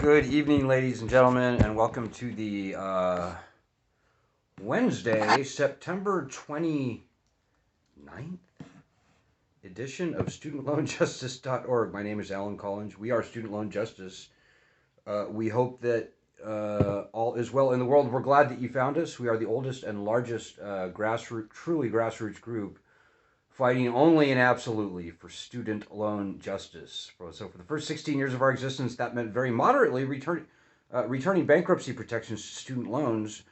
Good evening, ladies and gentlemen, and welcome to the Wednesday, September 29th edition of StudentLoanJustice.org. My name is Alan Collins. We are Student Loan Justice. We hope that all is well in the world. We're glad that you found us. We are the oldest and largest truly grassroots group fighting only and absolutely for student loan justice. So for the first 16 years of our existence, that meant very moderately returning bankruptcy protections to student loans.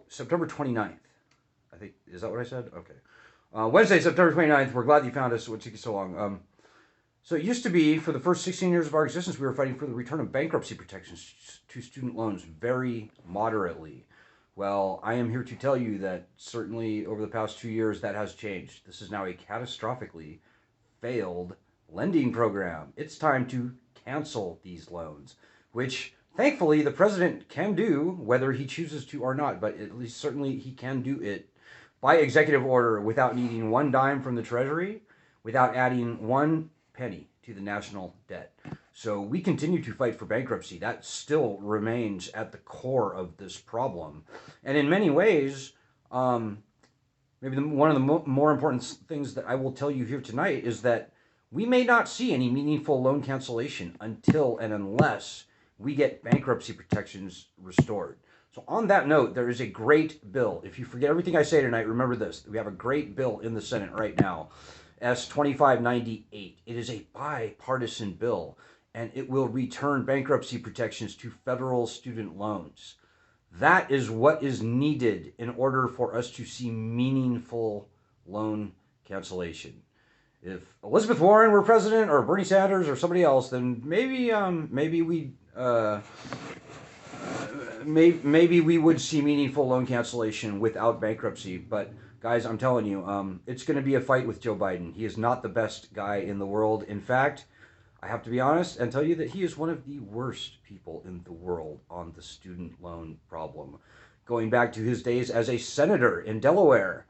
September 29th. I think, is that what I said? Okay. Wednesday, September 29th. We're glad you found us. What took you so long? So it used to be, for the first 16 years of our existence, we were fighting for the return of bankruptcy protections to student loans very moderately. Well, I am here to tell you that certainly over the past 2 years that has changed. This is now a catastrophically failed lending program. It's time to cancel these loans, which thankfully the president can do, whether he chooses to or not, but at least certainly he can do it by executive order without needing one dime from the Treasury, without adding one penny to the national debt. So we continue to fight for bankruptcy. That still remains at the core of this problem. And in many ways, maybe one of the more important things that I will tell you here tonight is that we may not see any meaningful loan cancellation until and unless we get bankruptcy protections restored. So on that note, there is a great bill. If you forget everything I say tonight, remember this. We have a great bill in the Senate right now, S-2598. It is a bipartisan bill, and it will return bankruptcy protections to federal student loans. That is what is needed in order for us to see meaningful loan cancellation. If Elizabeth Warren were president, or Bernie Sanders, or somebody else, then maybe we would see meaningful loan cancellation without bankruptcy. But guys, I'm telling you, it's going to be a fight with Joe Biden. He is not the best guy in the world. In fact, I have to be honest and tell you that he is one of the worst people in the world on the student loan problem. Going back to his days as a senator in Delaware,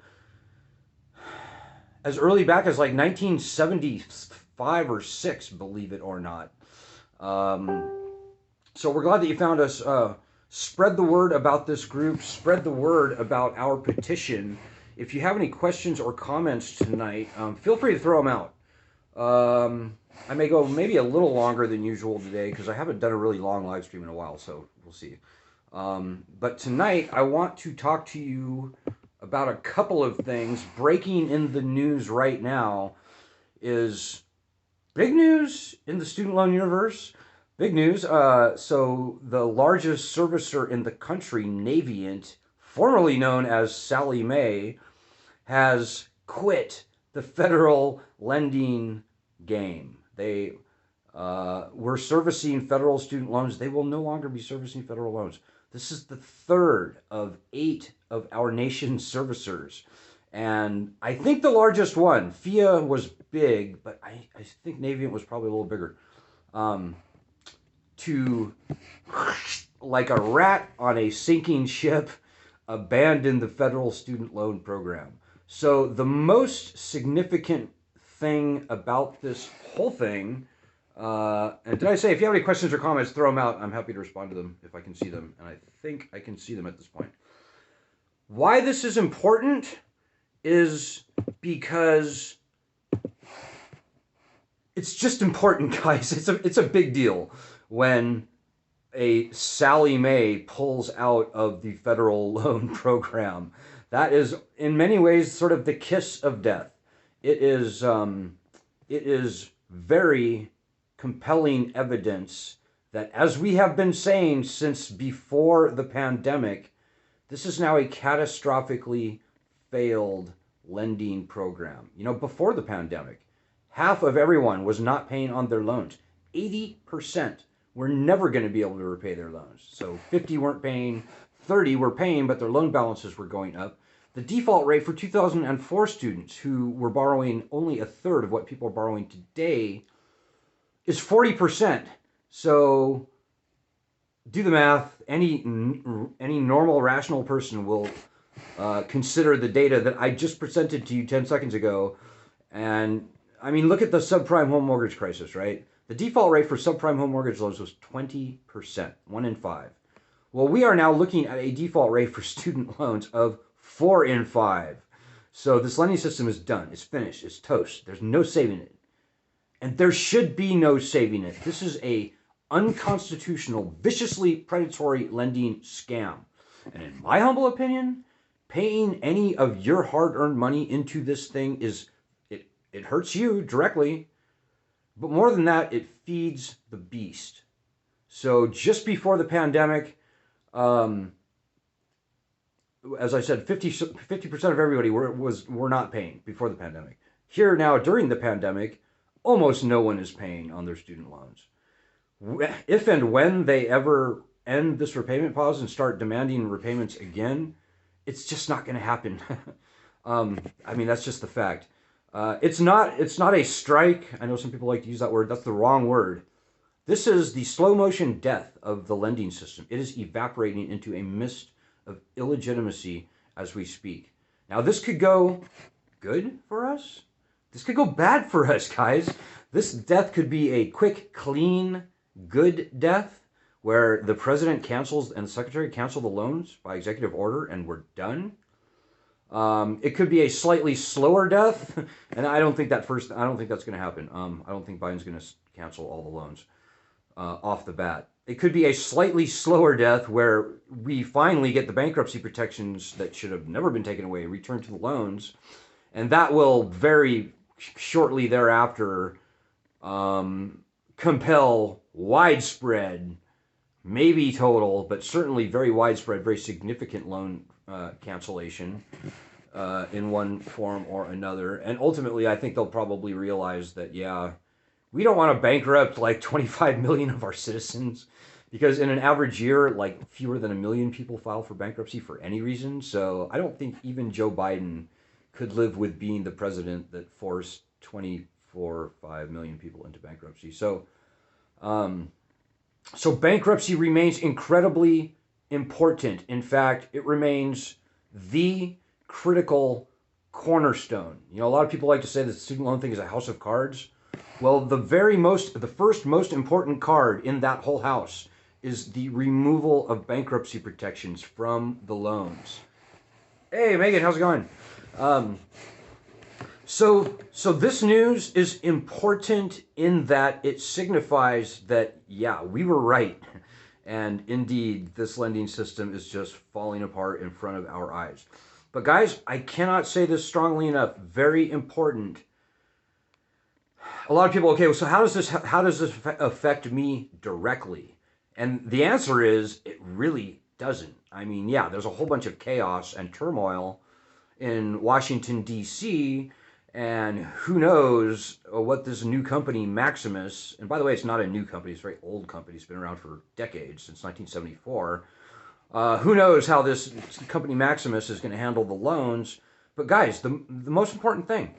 as early back as like 1975 or 6, believe it or not. So we're glad that you found us. Spread the word about this group. Spread the word about our petition. If you have any questions or comments tonight, feel free to throw them out. I may go maybe a little longer than usual today because I haven't done a really long live stream in a while, so we'll see. But tonight I want to talk to you about a couple of things. Breaking in the news right now is big news in the student loan universe. Big news. So the largest servicer in the country, Navient, formerly known as Sallie Mae, has quit the federal lending game. They were servicing federal student loans. They will no longer be servicing federal loans. This is the third of 8 of our nation's servicers. And I think the largest one, FIA, was big, but I think Navient was probably a little bigger. To, like a rat on a sinking ship, abandon the federal student loan program. So the most significant thing about this whole thing, and did I say if you have any questions or comments, throw them out. I'm happy to respond to them if I can see them, and I think I can see them at this point. Why this is important is because it's just important, guys. It's a big deal when a Sallie Mae pulls out of the federal loan program. That is, in many ways, sort of the kiss of death. It is very compelling evidence that, as we have been saying since before the pandemic, this is now a catastrophically failed lending program. You know, before the pandemic, half of everyone was not paying on their loans. 80% were never going to be able to repay their loans. So 50 weren't paying, 30 were paying, but their loan balances were going up. The default rate for 2004 students who were borrowing only a third of what people are borrowing today is 40%. So do the math. Any normal, rational person will consider the data that I just presented to you 10 seconds ago. And I mean, look at the subprime home mortgage crisis, right? The default rate for subprime home mortgage loans was 20%, 1 in 5. Well, we are now looking at a default rate for student loans of 4 in 5. So this lending system is done. It's finished. It's toast. There's no saving it. And there should be no saving it. This is a unconstitutional, viciously predatory lending scam. And in my humble opinion, paying any of your hard-earned money into this thing it hurts you directly, but more than that, it feeds the beast. So just before the pandemic, as I said, 50% of everybody were not paying before the pandemic. Here now, during the pandemic, almost no one is paying on their student loans. If and when they ever end this repayment pause and start demanding repayments again, it's just not going to happen. I mean, that's just the fact. It's not a strike. I know some people like to use that word. That's the wrong word. This is the slow motion death of the lending system. It is evaporating into a mist of illegitimacy as we speak. Now, this could go good for us. This could go bad for us, guys. This death could be a quick, clean, good death where the president cancels and the secretary cancel the loans by executive order and we're done. It could be a slightly slower death, and I don't think that's going to happen. I don't think Biden's going to cancel all the loans off the bat. It could be a slightly slower death where we finally get the bankruptcy protections that should have never been taken away returned to the loans, and that will very shortly thereafter compel widespread, maybe total, but certainly very widespread, very significant loan cancellation in one form or another. And ultimately, I think they'll probably realize that, yeah, we don't want to bankrupt like 25 million of our citizens, because in an average year, like fewer than 1 million people file for bankruptcy for any reason. So I don't think even Joe Biden could live with being the president that forced 5 million people into bankruptcy. So bankruptcy remains incredibly important. In fact, it remains the critical cornerstone. You know, a lot of people like to say that the student loan thing is a house of cards. Well, the first most important card in that whole house is the removal of bankruptcy protections from the loans. Hey, Megan, how's it going? So this news is important in that it signifies that, yeah, we were right. And indeed, this lending system is just falling apart in front of our eyes. But guys, I cannot say this strongly enough. Very important. A lot of people, okay, so how does this affect me directly? And the answer is, it really doesn't. I mean, yeah, there's a whole bunch of chaos and turmoil in Washington, D.C., and who knows what this new company, Maximus, and by the way, it's not a new company, it's a very old company, it's been around for decades, since 1974. Who knows how this company, Maximus, is going to handle the loans. But guys, the most important thing,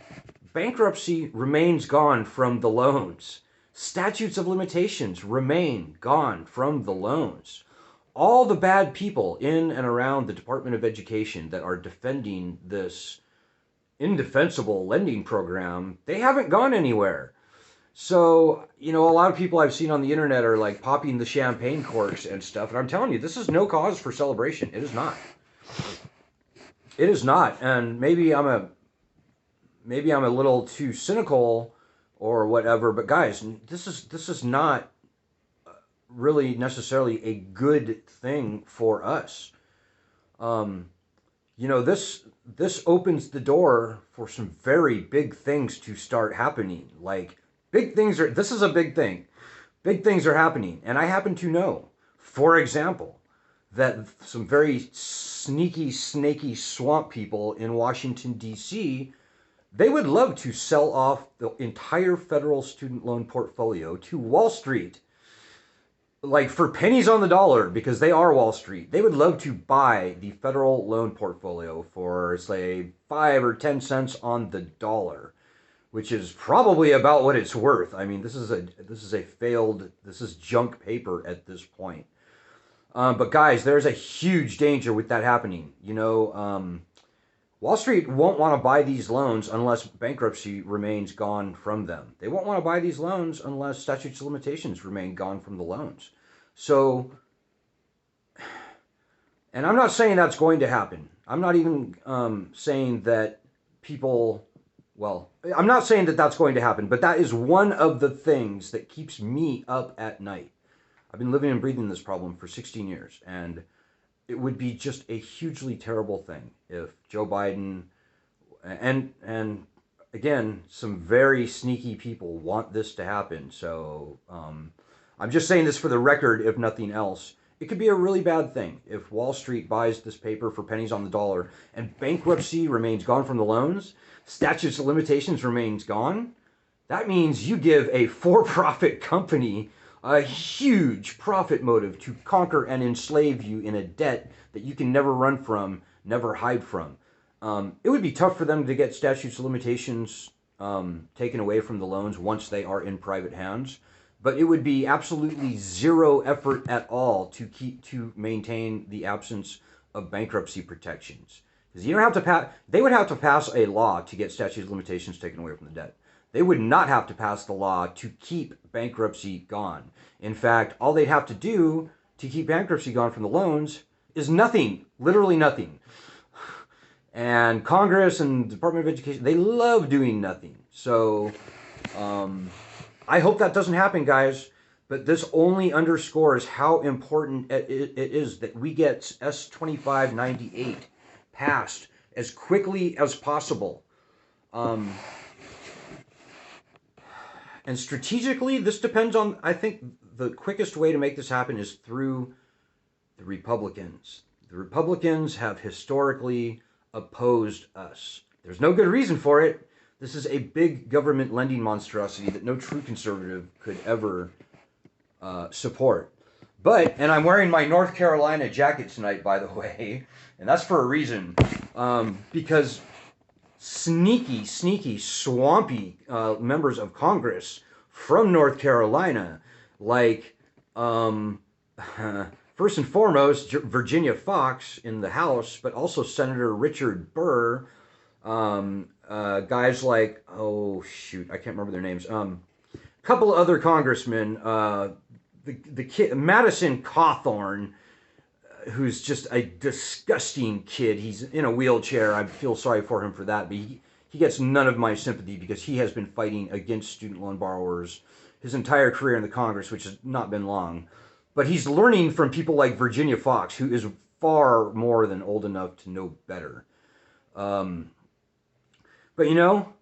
bankruptcy remains gone from the loans. Statutes of limitations remain gone from the loans. All the bad people in and around the Department of Education that are defending this indefensible lending program, they haven't gone anywhere. So, you know, a lot of people I've seen on the internet are like popping the champagne corks and stuff, and I'm telling you, this is no cause for celebration. It is not. It is not. And maybe I'm a little too cynical or whatever, but guys, this is not really necessarily a good thing for us. You know, this opens the door for some very big things to start happening. Like, this is a big thing. Big things are happening. And I happen to know, for example, that some very sneaky, snaky swamp people in Washington, D.C., they would love to sell off the entire federal student loan portfolio to Wall Street, like for pennies on the dollar, because they are Wall Street. They would love to buy the federal loan portfolio for, say, 5 or 10 cents on the dollar, which is probably about what it's worth. I mean, this is junk paper at this point. But guys, there's a huge danger with that happening. You know, Wall Street won't want to buy these loans unless bankruptcy remains gone from them. They won't want to buy these loans unless statutes of limitations remain gone from the loans. So, and I'm not saying that's going to happen. I'm not even saying that people, well, I'm not saying that that's going to happen, but that is one of the things that keeps me up at night. I've been living and breathing this problem for 16 years, and it would be just a hugely terrible thing if Joe Biden and again, some very sneaky people want this to happen. So I'm just saying this for the record, if nothing else. It could be a really bad thing if Wall Street buys this paper for pennies on the dollar and bankruptcy remains gone from the loans, statutes of limitations remains gone. That means you give a for-profit company a huge profit motive to conquer and enslave you in a debt that you can never run from, never hide from. It would be tough for them to get statutes of limitations taken away from the loans once they are in private hands, but it would be absolutely zero effort at all to maintain the absence of bankruptcy protections. Because you don't have to pass, they would have to pass a law to get statute of limitations taken away from the debt. They would not have to pass the law to keep bankruptcy gone. In fact, all they'd have to do to keep bankruptcy gone from the loans is nothing, literally nothing. And Congress and the Department of Education, they love doing nothing. So I hope that doesn't happen, guys. But this only underscores how important it is that we get S2598 passed as quickly as possible. And strategically, this depends on, I think the quickest way to make this happen is through the Republicans. The Republicans have historically opposed us. There's no good reason for it. This is a big government lending monstrosity that no true conservative could ever support. But, and I'm wearing my North Carolina jacket tonight, by the way, and that's for a reason, because sneaky, swampy members of Congress from North Carolina, like, first and foremost, Virginia Fox in the House, but also Senator Richard Burr, guys like, oh shoot, I can't remember their names, a couple other congressmen, the kid, Madison Cawthorn, who's just a disgusting kid. He's in a wheelchair. I feel sorry for him for that, but he gets none of my sympathy because he has been fighting against student loan borrowers his entire career in the Congress, which has not been long. But he's learning from people like Virginia Fox, who is far more than old enough to know better. But you know,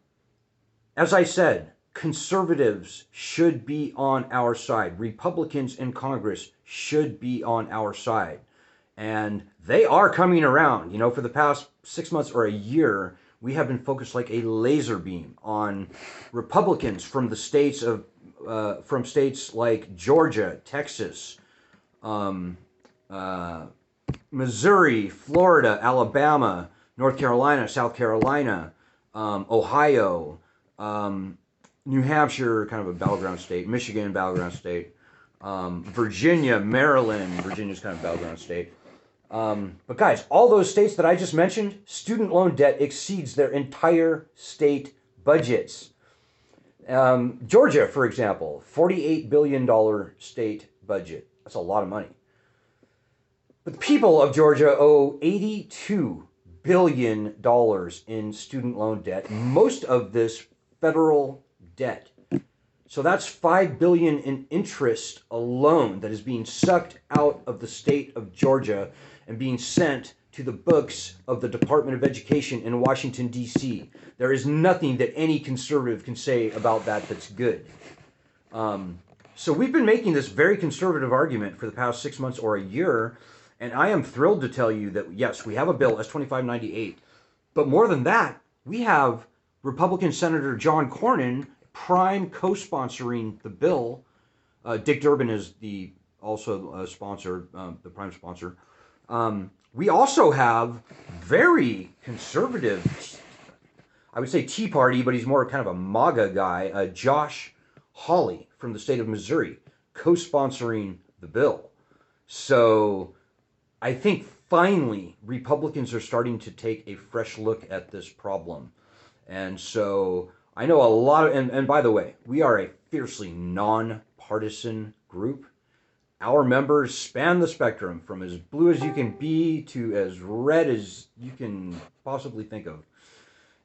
as I said, conservatives should be on our side. Republicans in Congress should be on our side. And they are coming around. You know, for the past 6 months or a year, we have been focused like a laser beam on Republicans from the states of, from states like Georgia, Texas, Missouri, Florida, Alabama, North Carolina, South Carolina, Ohio, New Hampshire, kind of a battleground state, Michigan, battleground state, Virginia, Maryland, Virginia's kind of a battleground state. But guys, all those states that I just mentioned, student loan debt exceeds their entire state budgets. Georgia, for example, $48 billion state budget. That's a lot of money. But the people of Georgia owe $82 billion in student loan debt, most of this federal debt. So that's $5 billion in interest alone that is being sucked out of the state of Georgia and being sent to the books of the Department of Education in Washington, D.C. There is nothing that any conservative can say about that that's good. So we've been making this very conservative argument for the past 6 months or a year, and I am thrilled to tell you that, yes, we have a bill, S2598, but more than that, we have Republican Senator John Cornyn prime co-sponsoring the bill. Dick Durbin is the also sponsor, the prime sponsor. We also have very conservative, I would say Tea Party, but he's more kind of a MAGA guy, Josh Hawley from the state of Missouri, co-sponsoring the bill. So I think finally, Republicans are starting to take a fresh look at this problem. And so I know a lot of, and by the way, we are a fiercely nonpartisan group. Our members span the spectrum from as blue as you can be to as red as you can possibly think of.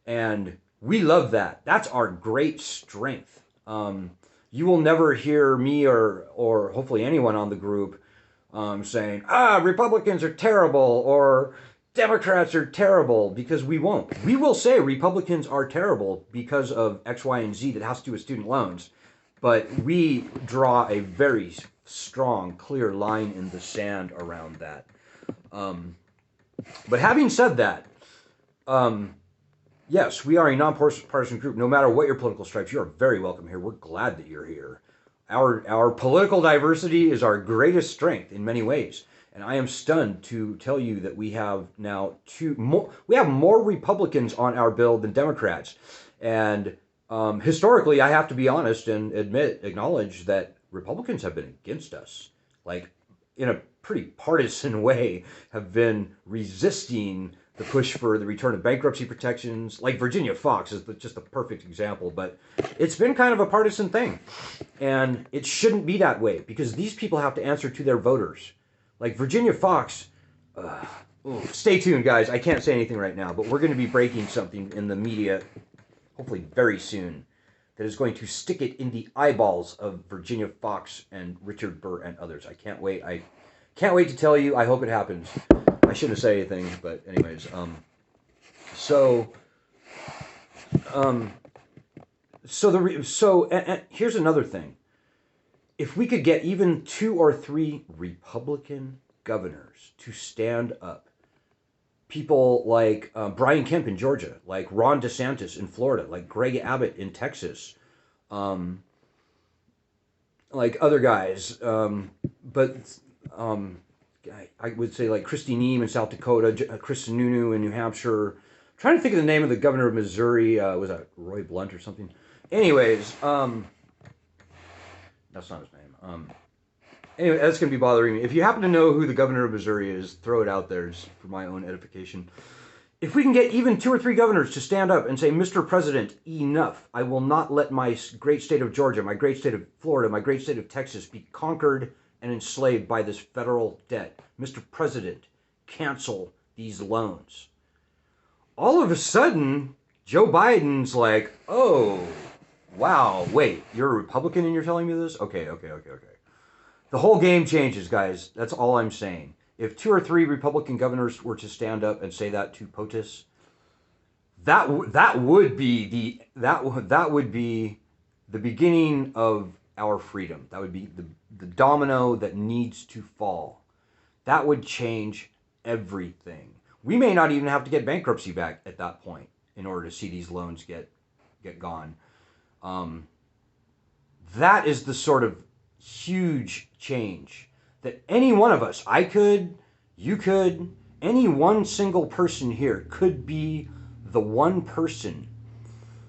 And we love that. That's our great strength. You will never hear me or hopefully anyone on the group saying, Republicans are terrible or Democrats are terrible, because we won't. We will say Republicans are terrible because of X, Y, and Z that has to do with student loans. But we draw a very strong, clear line in the sand around that. But having said that, yes, we are a nonpartisan group. No matter what your political stripes, you are very welcome here. We're glad that you're here. Our political diversity is our greatest strength in many ways. And I am stunned to tell you that we have now more Republicans on our bill than Democrats. And historically, I have to be honest and acknowledge that Republicans have been against us, like in a pretty partisan way, have been resisting the push for the return of bankruptcy protections. Like Virginia Fox is just the perfect example, but it's been kind of a partisan thing. And it shouldn't be that way, because these people have to answer to their voters. Like Virginia Fox, stay tuned, guys. I can't say anything right now, but we're going to be breaking something in the media, hopefully very soon, that is going to stick it in the eyeballs of Virginia Fox and Richard Burr and others. I can't wait. I can't wait to tell you. I hope it happens. I shouldn't say anything, but anyways. Here's another thing. If we could get even 2 or 3 Republican governors to stand up, people like Brian Kemp in Georgia, like Ron DeSantis in Florida, like Greg Abbott in Texas, like other guys, I would say like Kristi Neem in South Dakota, Chris Sununu in New Hampshire. I'm trying to think of the name of the governor of Missouri. Was that Roy Blunt or something? Anyways, that's not his name. Anyway, that's going to be bothering me. If you happen to know who the governor of Missouri is, throw it out there just for my own edification. If we can get even 2 or 3 governors to stand up and say, Mr. President, enough. I will not let my great state of Georgia, my great state of Florida, my great state of Texas be conquered and enslaved by this federal debt. Mr. President, cancel these loans. All of a sudden, Joe Biden's like, oh, wow, wait, you're a Republican and you're telling me this? Okay. The whole game changes, guys. That's all I'm saying. If 2 or 3 Republican governors were to stand up and say that to POTUS, that would be the beginning of our freedom. That would be the domino that needs to fall. That would change everything. We may not even have to get bankruptcy back at that point in order to see these loans get gone. That is the sort of huge change that any one of us, I could, you could, any one single person here could be the one person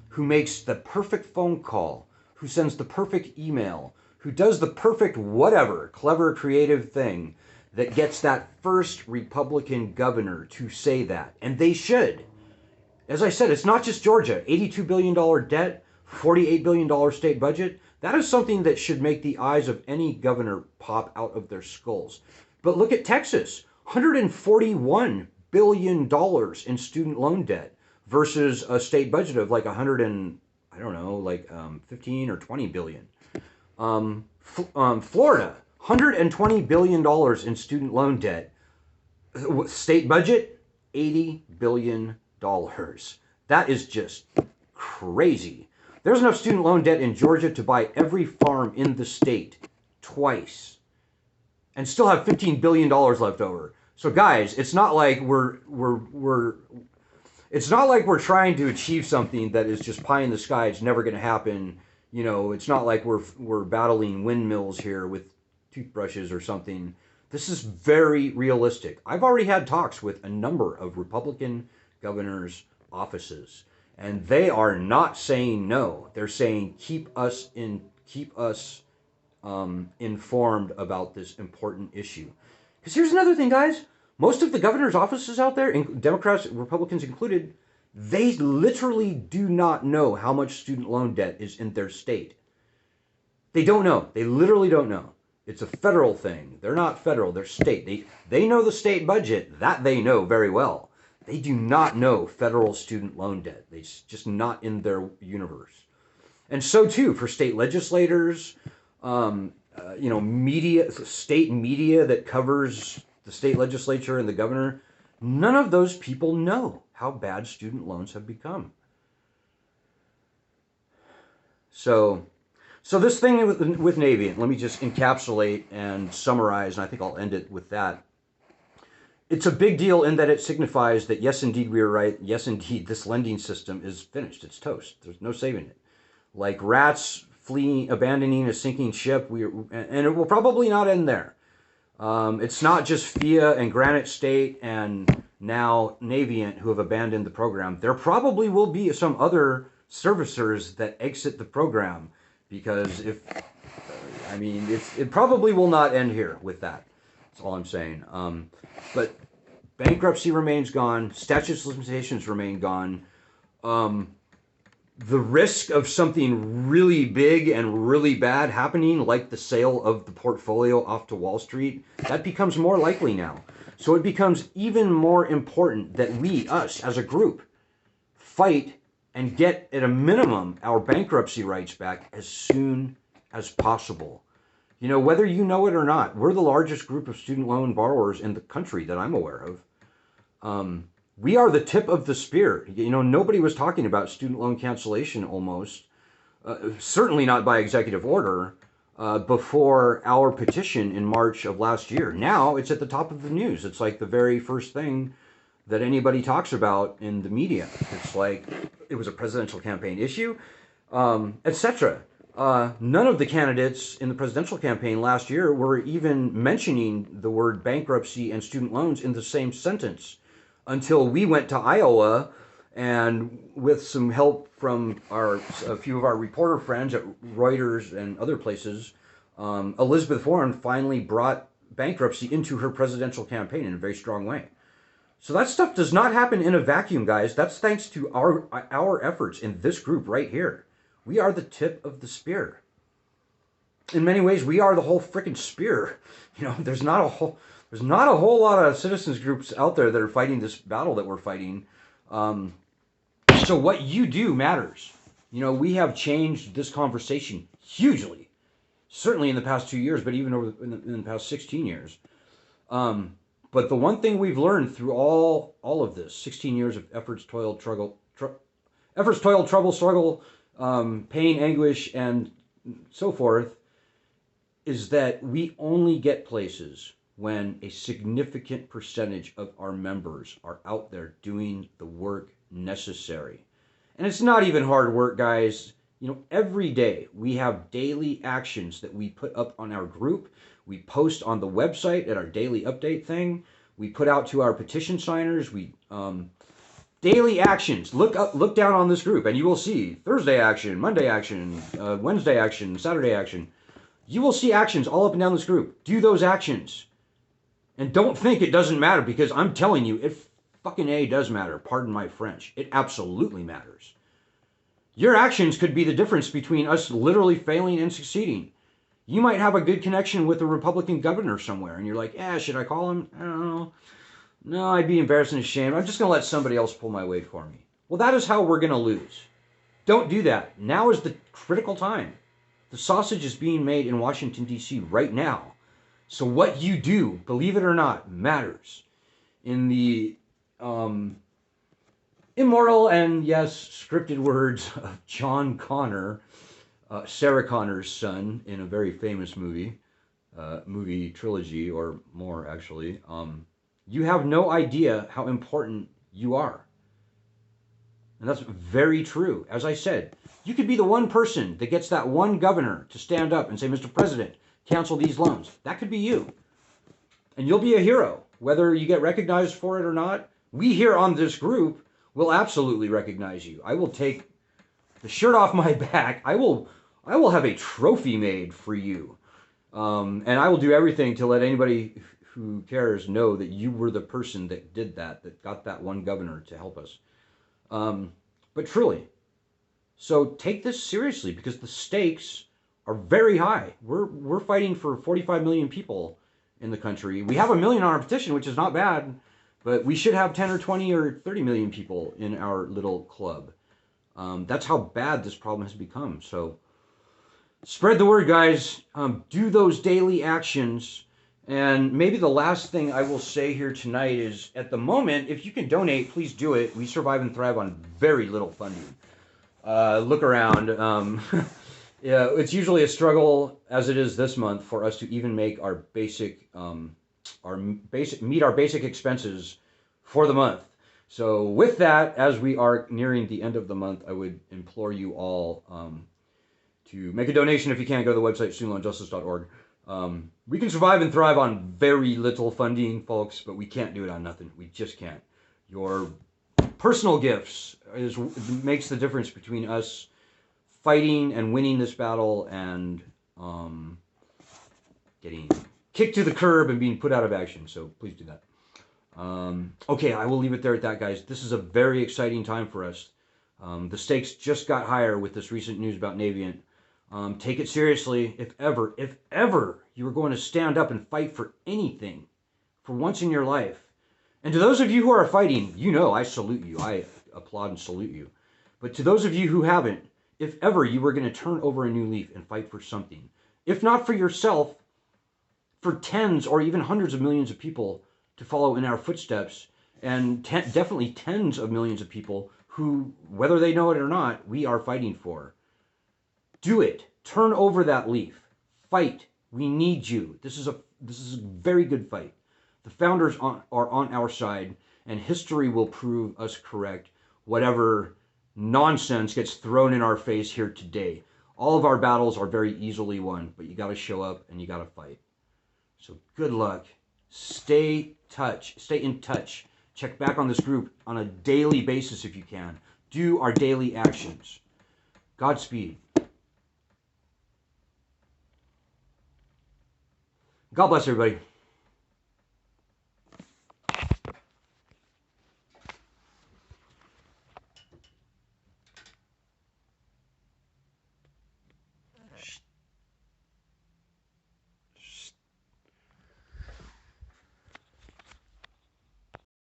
who makes the perfect phone call, who sends the perfect email, who does the perfect whatever, clever, creative thing that gets that first Republican governor to say that. And they should. As I said, it's not just Georgia. $82 billion debt, $48 billion state budget. That is something that should make the eyes of any governor pop out of their skulls. But look at Texas, $141 billion in student loan debt versus a state budget of like 15 or 20 billion. Florida, $120 billion in student loan debt. State budget, $80 billion. That is just crazy. There's enough student loan debt in Georgia to buy every farm in the state twice and still have $15 billion left over. So guys, it's not like we're trying to achieve something that is just pie in the sky. It's never going to happen. You know, it's not like we're battling windmills here with toothbrushes or something. This is very realistic. I've already had talks with a number of Republican governors' offices, and they are not saying no. They're saying keep us informed about this important issue. Because here's another thing, guys. Most of the governor's offices out there, Democrats, Republicans included, they literally do not know how much student loan debt is in their state. They don't know. They literally don't know. It's a federal thing. They're not federal. They're state. They know the state budget. That they know very well. They do not know federal student loan debt. It's just not in their universe. And so too for state legislators, media, state media that covers the state legislature and the governor. None of those people know how bad student loans have become. So this thing with Navient, let me just encapsulate and summarize, and I think I'll end it with that. It's a big deal in that it signifies that, yes, indeed, we are right. Yes, indeed, this lending system is finished. It's toast. There's no saving it. Like rats fleeing, abandoning a sinking ship, and it will probably not end there. It's not just FIA and Granite State and now Navient who have abandoned the program. There probably will be some other servicers that exit the program, because it probably will not end here with that. That's all I'm saying. But bankruptcy remains gone. Statute of limitations remain gone. The risk of something really big and really bad happening, like the sale of the portfolio off to Wall Street, that becomes more likely now. So it becomes even more important that we, us as a group, fight and get, at a minimum, our bankruptcy rights back as soon as possible. Whether you know it or not, we're the largest group of student loan borrowers in the country that I'm aware of. We are the tip of the spear. Nobody was talking about student loan cancellation almost, certainly not by executive order, before our petition in March of last year. Now it's at the top of the news. It's like the very first thing that anybody talks about in the media. It's like it was a presidential campaign issue, etc. None of the candidates in the presidential campaign last year were even mentioning the word bankruptcy and student loans in the same sentence, until we went to Iowa, and with some help from a few of our reporter friends at Reuters and other places, Elizabeth Warren finally brought bankruptcy into her presidential campaign in a very strong way. So that stuff does not happen in a vacuum, guys. That's thanks to our efforts in this group right here. We are the tip of the spear. In many ways, we are the whole freaking spear. There's not a whole lot of citizens groups out there that are fighting this battle that we're fighting. So what you do matters. We have changed this conversation hugely, certainly in the past 2 years, but even in the past 16 years. But the one thing we've learned through all of this, 16 years of efforts, toil, trouble, struggle, pain, anguish, and so forth, is that we only get places when a significant percentage of our members are out there doing the work necessary. And it's not even hard work, guys. Every day we have daily actions that we put up on our group. We post on the website at our daily update thing. We put out to our petition signers. Daily actions. Look down on this group, and you will see Thursday action, Monday action, Wednesday action, Saturday action. You will see actions all up and down this group. Do those actions. And don't think it doesn't matter, because I'm telling you, it fucking does matter. Pardon my French. It absolutely matters. Your actions could be the difference between us literally failing and succeeding. You might have a good connection with a Republican governor somewhere, and you're like, should I call him? I don't know. No, I'd be embarrassed and ashamed. I'm just going to let somebody else pull my weight for me. Well, that is how we're going to lose. Don't do that. Now is the critical time. The sausage is being made in Washington, D.C. right now. So what you do, believe it or not, matters. In the immoral and, yes, scripted words of John Connor, Sarah Connor's son, in a very famous movie trilogy, or more actually, you have no idea how important you are. And that's very true. As I said, you could be the one person that gets that one governor to stand up and say, Mr. President, cancel these loans. That could be you. And you'll be a hero, whether you get recognized for it or not. We here on this group will absolutely recognize you. I will take the shirt off my back. I will have a trophy made for you. And I will do everything to let anybody who cares know that you were the person that did that, that got that one governor to help us. But truly, so take this seriously because the stakes are very high. We're fighting for 45 million people in the country. We have 1 million on our petition, which is not bad, but we should have 10 or 20 or 30 million people in our little club. That's how bad this problem has become. So spread the word, guys. Do those daily actions. And maybe the last thing I will say here tonight is, at the moment, if you can donate, please do it. We survive and thrive on very little funding. Look around. Yeah, it's usually a struggle, as it is this month, for us to even make our basic meet our basic expenses for the month. So with that, as we are nearing the end of the month, I would implore you all to make a donation. If you can't, go to the website studentloanjustice.org. We can survive and thrive on very little funding, folks, but we can't do it on nothing. We just can't. Your personal gifts makes the difference between us fighting and winning this battle and getting kicked to the curb and being put out of action. So please do that. Okay, I will leave it there at that, guys. This is a very exciting time for us. The stakes just got higher with this recent news about Navient. Take it seriously. If ever you were going to stand up and fight for anything for once in your life, and to those of you who are fighting, you know I salute you. I applaud and salute you. But to those of you who haven't, if ever you were going to turn over a new leaf and fight for something, if not for yourself, for tens or even hundreds of millions of people to follow in our footsteps, and definitely tens of millions of people who, whether they know it or not, we are fighting for. Do it. Turn over that leaf. Fight. We need you. This is a very good fight. The founders are on our side, and history will prove us correct, whatever nonsense gets thrown in our face here today. All of our battles are very easily won, but you got to show up and you got to fight. So good luck. Stay in touch. Check back on this group on a daily basis if you can. Do our daily actions. Godspeed. God bless everybody.